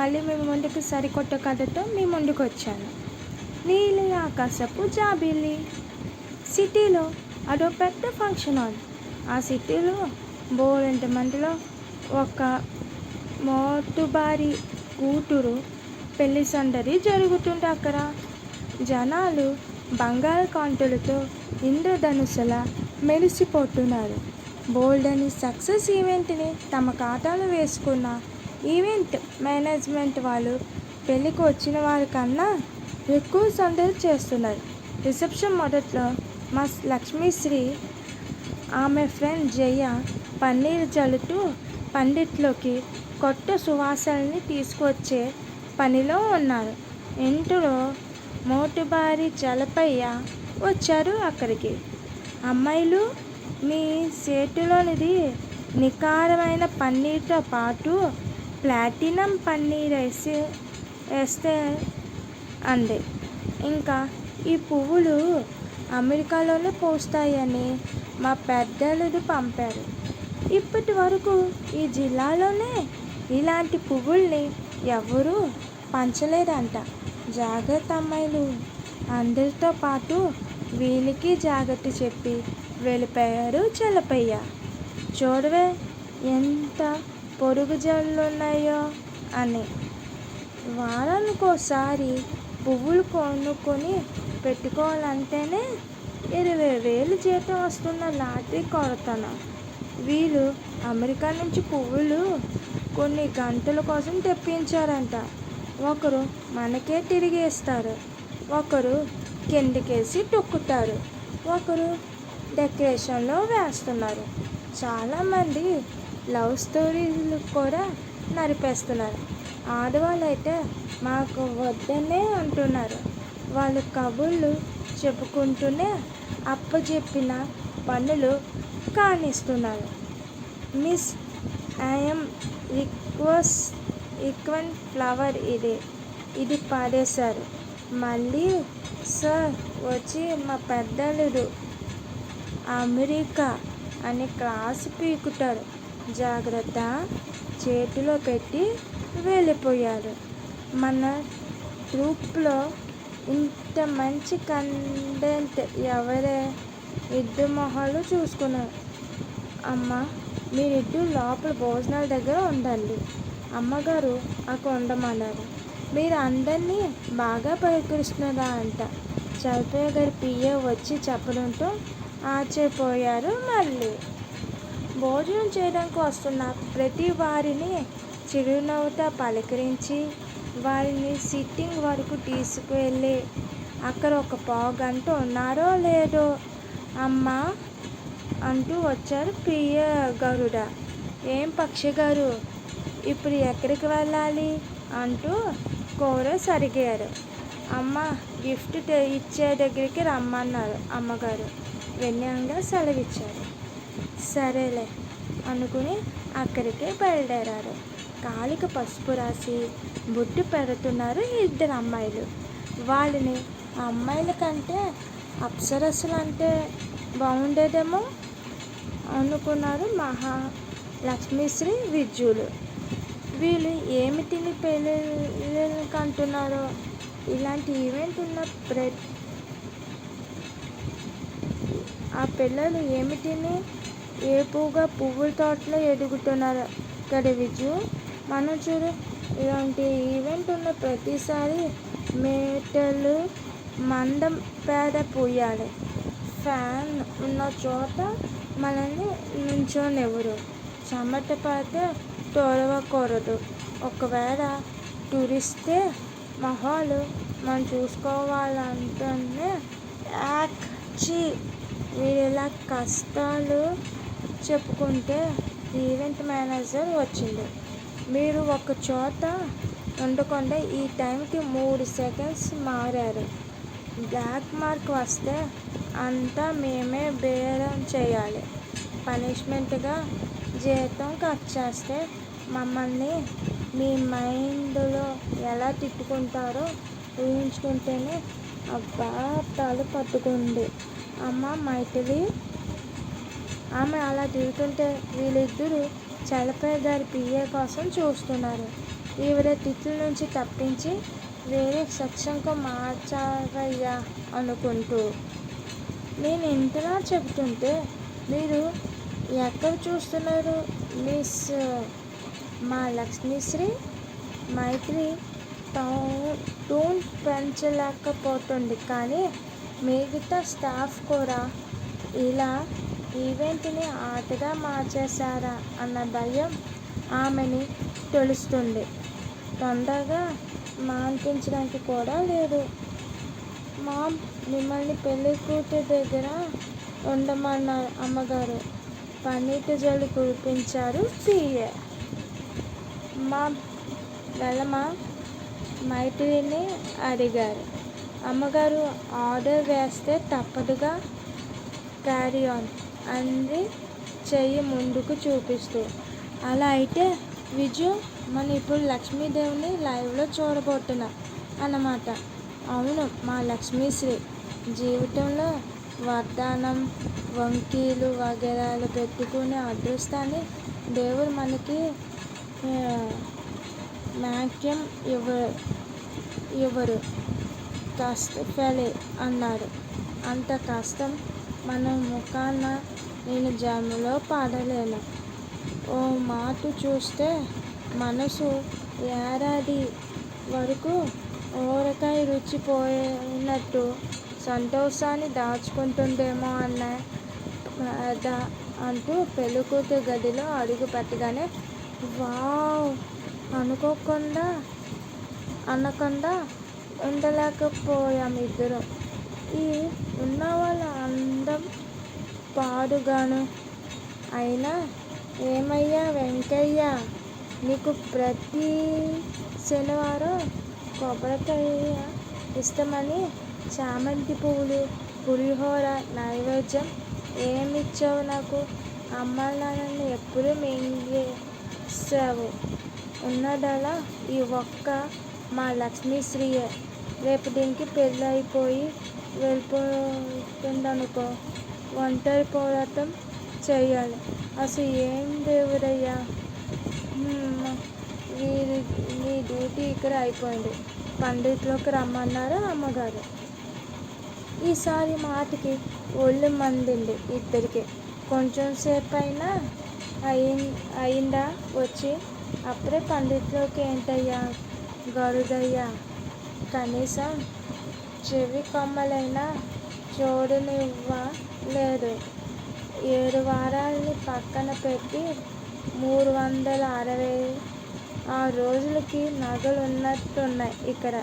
మళ్ళీ మీ ముందుకు సరికొత్త కథతో మీ ముందుకు వచ్చాను. నీలి ఆకాశపు జాబిల్లి. సిటీలో అదో పెద్ద ఫంక్షన్ హాల్. ఆ సిటీలో బోలెంత మందిలో ఒక మోతుబారి కూతురు పెళ్లి సందడి జరుగుతుంది. అక్కడ జనాలు బంగారు కాంతులతో ఇంద్రధనుస్సులా మెరిసిపోతున్నారు. బోల్డని సక్సెస్ ఈవెంట్ని తమ ఖాతాలో వేసుకున్న ఈవెంట్ మేనేజ్మెంట్ వాళ్ళు పెళ్ళికి వచ్చిన వారికన్నా ఎక్కువ సందడి చేస్తున్నారు. రిసెప్షన్ మొదట్లో మా లక్ష్మీశ్రీ ఆమె ఫ్రెండ్ జయ పన్నీరు చల్లుతూ పండిట్లోకి కొత్త సువాసనని తీసుకువచ్చే పనిలో ఉన్నారు. ఇంటిలో మోటుబారి చలపయ్య వచ్చారు అక్కడికి. అమ్మాయిలు, మీ చేతిలోనిది నికారమైన పన్నీర్తో పాటు ప్లాటినం పన్నీర్ వేస్తే అంది. ఇంకా ఈ పువ్వులు అమెరికాలోనే పూస్తాయని మా పెద్దలుడు పంపారు. ఇప్పటి వరకు ఈ జిల్లాలోనే ఇలాంటి పువ్వుల్ని ఎవరూ పంచలేదంట. జాగ్రత్త అమ్మాయిలు. అందరితో పాటు వీళ్ళకి జాగ్రత్త చెప్పి వెళ్ళిపోయారు చలపయ్య. చూడవే ఎంత పొరుగు జల్లున్నాయో అని. వారానికోసారి పువ్వులు కొనుక్కొని పెట్టుకోవాలంటేనే 20,000 జీతం వస్తున్న లాటరీ కొడతాను. వీళ్ళు అమెరికా నుంచి పువ్వులు కొన్ని గంటల కోసం తెప్పించారంట. ఒకరు మనకే తిరిగేస్తారు, ఒకరు కిందకేసి తొక్కుతారు, ఒకరు డెకరేషన్లో వేస్తున్నారు. చాలామంది లవ్ స్టోరీలు కూడా నడిపేస్తున్నారు. ఆడవాళ్ళు అయితే మాకు వద్దనే అంటున్నారు. వాళ్ళు కబుర్లు చెప్పుకుంటూనే అప్పచెప్పిన పనులు కానిస్తున్నారు. మిస్ ఐఎమ్ రిక్వెస్ట్ ఫ్లవర్ ఇది పాడేశారు. మళ్ళీ సార్ వచ్చి మా పెద్దలుడు అమెరికా అని క్లాస్ పీకుతారు. జాగ్రత్త చేతిలో పెట్టి వెళ్ళిపోయారు. మన ట్రూప్లో ఇంత మంచి కంటెంట్ ఎవరే? ఇద్దరు మొహాలు చూసుకున్నారు. అమ్మ, మీరిద్దరు లోపల భోజనాల దగ్గర ఉండండి. అమ్మగారు అక్కడ ఉండమన్నారు. మీరు అందరినీ బాగా పలకరిస్తున్నారా అంట చలపయ్య గారి పిఏ వచ్చి చెప్పడంతో ఆశ్చర్యపోయారు. మళ్ళీ భోజనం చేయడానికి వస్తున్న ప్రతి వారిని చిరునవ్వుతో పలకరించి వారిని సిట్టింగ్ వరకు తీసుకువెళ్ళి అక్కడ ఒక పావుగంట ఉన్నారో లేదో అమ్మా అంటూ వచ్చారు ప్రియ గరుడ. ఏం పక్షి గారు, ఇప్పుడు ఎక్కడికి వెళ్ళాలి అంటూ కోరస్ అడిగారు. అమ్మ గిఫ్ట్ ఇచ్చే దగ్గరికి రమ్మన్నారు అమ్మగారు. వినయంగా సెలవిచ్చారు. సరేలే అనుకుని అక్కడికే బయలుదేరారు. కాలికి పసుపు రాసి బొట్టు పెడుతున్నారు ఇద్దరు అమ్మాయిలు. వాళ్ళని అమ్మాయిల కంటే అప్సరస్సులు అంటే బాగుండేదేమో అనుకున్నారు లక్ష్మీశ్రీ విద్యులు. వీళ్ళు ఏమి తిని పెళ్ళిళ్ళకి అంటున్నారో. ఇలాంటి ఈవెంట్ ఉన్న ఆ పిల్లలు ఏమి తిని ఏపుగా పువ్వుల తోటలో ఎదుగుతున్నారు కదా విజు. మనం చూడు, ఇలాంటి ఈవెంట్ ఉన్న ప్రతిసారి మీటర్లు మందం పేద పూయాలి. ఫ్యాన్ ఉన్న చోట మనల్ని నుంచోనివ్వరు. చెమట పడితే తోడవకూడదు. ఒకవేళ టూరిస్తే మొహాలు మనం చూసుకోవాలంటేనే యాక్చి వీరిలా కష్టాలు చెప్పుకుంటే ఈవెంట్ మేనేజర్ వచ్చింది. మీరు ఒక చోట ఉండకుండా ఈ టైంకి 3 సెకండ్స్ మారారు. బ్లాక్ మార్క్ వస్తే అంతా మేమే బేరం చేయాలి. పనిష్మెంట్గా జీతం కట్ చేస్తే మమ్మల్ని మీ మైండ్లో ఎలా తిట్టుకుంటారో ఊహించుకుంటేనే అబ్బా తల పట్టుకుంది అమ్మ మైథిలి. ఆమె అలా తిరుగుతుంటే వీళ్ళిద్దరూ చలపయ్య గారి పిఏ కోసం చూస్తున్నారు. ఈవిడ తిట్ల నుంచి తప్పించి వేరే సెక్షన్కు మార్చావయ్యా అనుకుంటూ. నేను ఇంతలా చెబుతుంటే మీరు ఎక్కడ చూస్తున్నారు మిస్ మా లక్ష్మీశ్రీ? మైత్రి టోన్ పెంచలేకపోతుంది. కానీ మిగతా స్టాఫ్ కూడా ఇలా ఈవెంట్ని ఆటగా మార్చేశారా అన్న భయం ఆమెని తెలుస్తుంది. తొందరగా మాన్పించడానికి కూడా లేదు. మామ్, మిమ్మల్ని పెళ్లి కూతురు దగ్గర ఉండమన్నారు అమ్మగారు. పన్నీటి జల్లు కురిపించారు పిఏ. మామ్, వెళ్ళమా? మైత్రిని అడిగారు. అమ్మగారు ఆర్డర్ వేస్తే తప్పదుగా. క్యారీ ఆన్ అంది చెయ్యి ముందుకు చూపిస్తూ. అలా అయితే విజు, మనం ఇప్పుడు లక్ష్మీదేవిని లైవ్లో చూడబోతున్నాం అన్నమాట. అవును, మా లక్ష్మీశ్రీ జీవితంలో వడ్డానం, వంకీలు వగేరాలు పెట్టుకునే అదృష్టాన్ని దేవుడు మనకి మ్యాక్యం ఇవ్వరు. కష్టఫలే అన్నారు. అంత కష్టం మన ముఖాన నేను జన్మలో పడలేను. ఓ మాట చూస్తే మనసు ఏడాది వరకు ఊరకాయ రుచిపోయినట్టు సంతోషాన్ని దాచుకుంటుందేమో అంటూ పెళ్ళికూతురు గదిలో అడుగు పెట్టగానే వావ్ అనకుండా ఉండలేకపోయాం ఇద్దరు. ఈ ఉన్న వాళ్ళ అందం పాడుగాను. అయినా ఏమయ్యా వెంకయ్య, నీకు ప్రతి శనివారం కొబ్బరికాయ ఇష్టమని చామంతి పువ్వులు, పులిహోర నైవేద్యం ఏమిచ్చావు నాకు? అమ్మ నాన్నని ఎప్పుడు మింగేసావు. ఉన్నదలా ఈ ఒక్క మా లక్ష్మీశ్రీయే. రేపు దీనికి పెళ్ళి అయిపోయి వెళ్ళిపోతుందనుకో, ఒంటరి పోరాటం చెయ్యాలి. అసలు ఏం దేవుడయ్యా, నీ డ్యూటీ ఇక్కడ అయిపోయింది. పండిట్లోకి రమ్మన్నారు అమ్మగారు. ఈసారి మాటకి ఒళ్ళు మండింది ఇద్దరికి. కొంచెం సేపు అయినా అయిందా వచ్చి? అప్పుడే పండిట్లోకి ఏంటయ్యా గరుదయ్యా, కనీసం చెవి కొమ్మలైనా చూడనివ్వలేదు. 7 వారాలని పక్కన పెట్టి 366 రోజులకి నగలున్నట్టున్నాయి ఇక్కడ.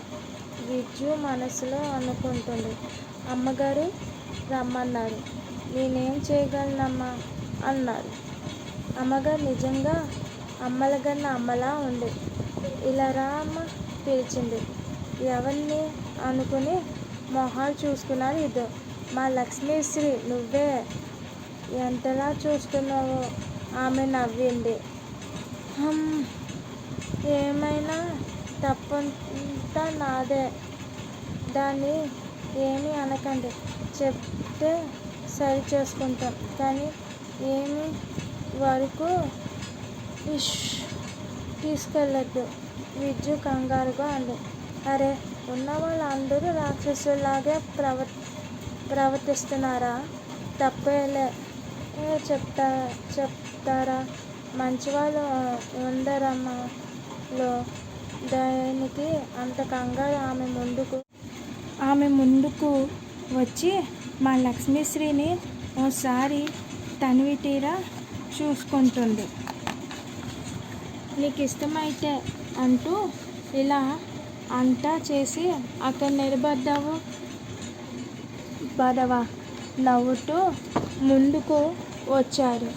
విజు మనసులో అనుకుంటుంది. అమ్మగారు రమ్మన్నారు. నేనేం చేయగలనమ్మా అన్నారు. అమ్మగారు నిజంగా అమ్మలగన్న అమ్మలా ఉంది. ఇలా రామ్మ పిలిచింది. ఎవరిని అనుకుని మొహాలు చూసుకున్నారు ఇద్దరు. మా లక్ష్మీశ్రీ నువ్వే. ఎంతలా చూస్తున్నావో. ఆమె నవ్వింది. ఏమైనా తప్పంతా నాదే. దాన్ని ఏమీ అనకండి. చెప్తే సరి చేసుకుంటాం. కానీ ఏమి వరకు తీసుకెళ్ళద్దు. విజు కంగారుగా అంది. అరే, ఉన్న వాళ్ళందరూ రాక్షసులాగే ప్రవర్తిస్తున్నారా? తప్పేలే చెప్తారా? మంచివాళ్ళు ఉందరమ్మలో. దానికి అంత కంగారు. ఆమె ముందుకు వచ్చి మా లక్ష్మీశ్రీని ఓసారి తనివి తీరా చూసుకుంటుంది. నీకు ఇష్టమైతే అంటూ ఇలా అంతా చేసి అక్కడ నిలబడ్డావు. బదవా నవ్వుతూ ముందుకు వచ్చారు.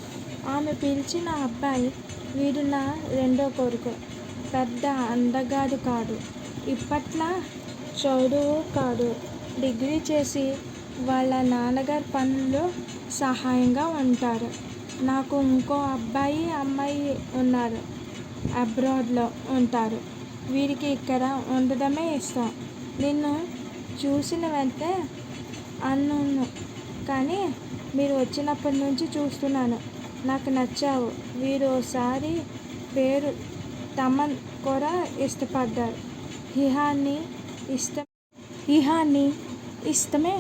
ఆమె పిలిచిన అబ్బాయి వీడు నా రెండో కొడుకు. పెద్ద అందగాడు కాదు, ఇప్పట్లా చదువు కాదు. డిగ్రీ చేసి వాళ్ళ నాన్నగారి పనుల్లో సహాయంగా ఉంటారు. నాకు ఇంకో అబ్బాయి అమ్మాయి ఉన్నారు. అబ్రాడ్లో ఉంటారు. వీరికి ఇక్కడ ఉండడమే ఇష్టం. నిన్ను చూసిన వెంటనే అన్నాను, కానీ మీరు వచ్చినప్పటి నుంచి చూస్తున్నాను. నాకు నచ్చావు. వీరు ఓసారి పేరు తమన్ కూడా ఇష్టపడ్డారు. ఇహాన్ని ఇష్టమే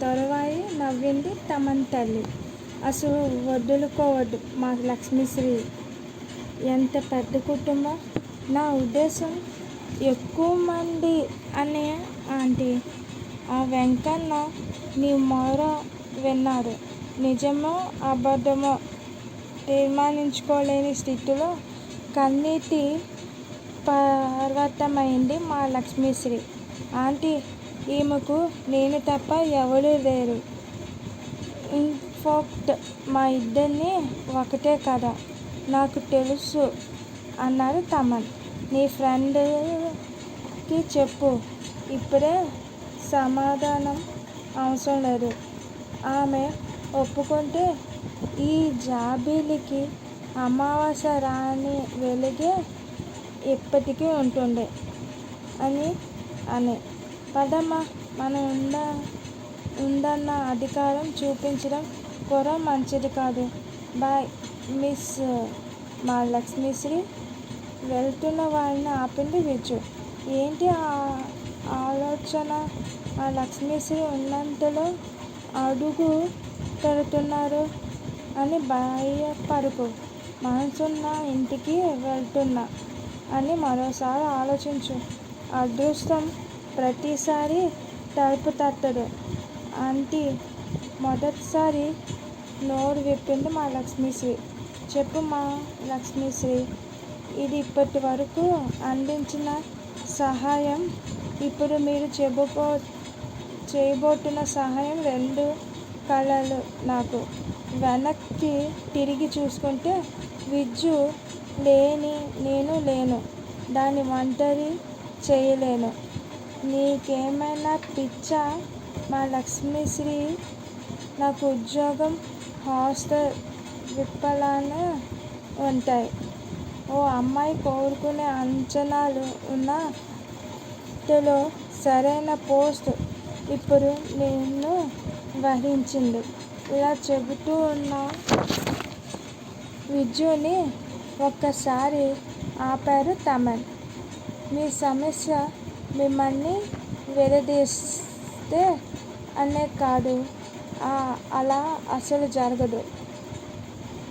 తరువాయి నవ్వింది తమన్ తల్లి. అసలు వదులుకోవద్దు మా లక్ష్మీశ్రీ. ఎంత పెద్ద కుటుంబం. నా ఉద్దేశం ఎక్కువ మంది అనే ఆంటీ. ఆ వెంకన్న నీ మొర విన్నారు. నిజమో అబద్ధమో తీర్మానించుకోలేని స్థితిలో కన్నీటి పర్వతమైంది మా లక్ష్మీశ్రీ. ఆంటీ, ఈమెకు నేను తప్ప ఎవరూ లేరు. ఇన్ఫాక్ట్ మా ఇద్దరిని ఒకటే కదా. నాకు తెలుసు అన్నాడు తమన్. నీ ఫ్రెండ్కి చెప్పు. ఇప్పుడే సమాధానం అవసరం లేదు. ఆమె ఒప్పుకుంటే ఈ జాబిలికి అమావాస్య రాని వెలుగే ఎప్పటికీ ఉంటుండే అని పదమ్మా, మనం ఉందన్న అధికారం చూపించడం కూడా మంచిది కాదు. బాయ్ మిస్ మా లక్ష్మీశ్రీ. వెళ్తున్న వారిని ఆపింది విజు. ఏంటి ఆలోచన? మా లక్ష్మీశ్రీ ఉన్నంతలో అడుగు పెడుతున్నారు అని భయపడకు. మనసున్న ఇంటికి వెళ్తున్నా అని మరోసారి ఆలోచించు. అదృష్టం ప్రతిసారి తలుపు తట్టదు. ఆంటీ మొదటిసారి నోరు విప్పింది మా లక్ష్మీశ్రీ. చెప్పు మా లక్ష్మీశ్రీ. ఇది ఇప్పటి వరకు అందించిన సహాయం, ఇప్పుడు మీరు చేయబోతున్న సహాయం రెండు కళలు. నాకు వెనక్కి తిరిగి చూసుకుంటే విజ్జు లేని నేను లేను. దాన్ని ఒంటరి చేయలేను. నీకేమైనా పిచ్చా మా లక్ష్మీశ్రీ? నాకు ఉద్యోగం, హాస్టల్ విప్పాలనే ఉంటాయి. ఓ అమ్మాయి కోరుకునే అంచనాలు ఉన్నలో సరైన పోస్ట్ ఇప్పుడు నిన్ను వహించింది. ఇలా చెబుతూ ఉన్న విజుని ఒక్కసారి ఆపారు తమన్. మీ సమస్య మిమ్మల్ని విడదీస్తే అనే కాదు. అలా అసలు జరగదు.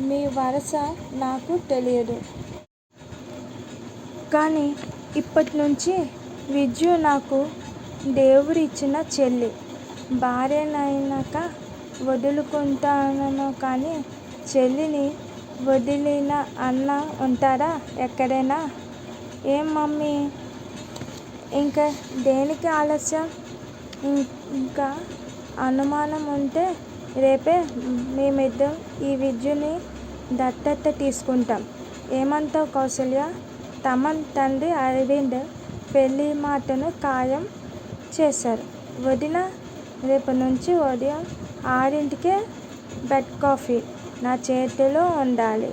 మీ వరస నాకు తెలియదు. కానీ ఇప్పటి నుంచి విజు నాకు దేవుడిచ్చిన చెల్లి. భార్యనైనాక వదులుకుంటానేమో కానీ చెల్లిని వదిలిన అన్న ఉంటారా ఎక్కడైనా? ఏం మమ్మీ, ఇంకా దేనికి ఆలస్యం? ఇంకా అనుమానం ఉంటే రేపే మేమిద్దరం ఈ విజుని దత్తత తీసుకుంటాం. ఏమంటావు కౌసల్య? తమన్ తండ్రి అరవింద్ పెళ్లి మాటను ఖాయం చేశారు. వదిన, రేపు నుంచి ఉదయం 6కే బెడ్ కాఫీ నా చేతిలో ఉండాలి.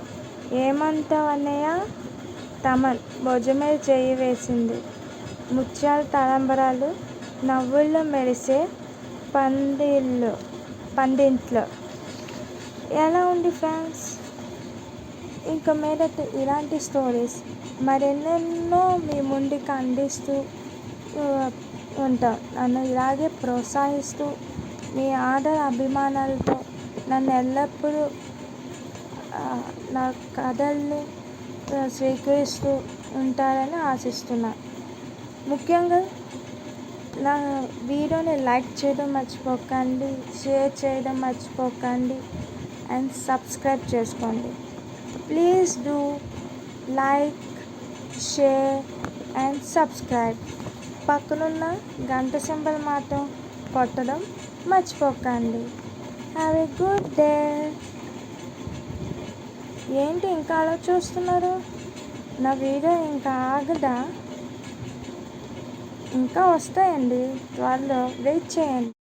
ఏమంటావు అన్నయ్య? తమన్ భుజమే చేయి వేసింది. ముత్యాల తలంబరాలు నవ్వుల్లో మెరిసే పందింట్లో. ఎలా ఉంది ఫ్రెండ్స్? ఇంక మీదట ఇలాంటి స్టోరీస్ మరెన్నెన్నో మీ ముందుకు అందిస్తూ ఉంటాం. నన్ను ఇలాగే ప్రోత్సహిస్తూ మీ ఆదర అభిమానాలతో నన్ను ఎల్లప్పుడూ నా కథల్ని స్వీకరిస్తూ ఉంటారని ఆశిస్తున్నాను. ముఖ్యంగా నా వీడియోని లైక్ చేయడం మర్చిపోకండి, షేర్ చేయడం మర్చిపోకండి అండ్ సబ్స్క్రైబ్ చేసుకోండి. Please do like, share and subscribe. పక్కనున్న గంట సింబల్ మాత్రం కొట్టడం మర్చిపోకండి. Have a good day. ఏంటి ఇంకా అలా చూస్తున్నారు? నా వీడియో ఇంకా ఆగదా? ఇంకా వస్తాయండి, త్వరలో వెయిట్ చేయండి.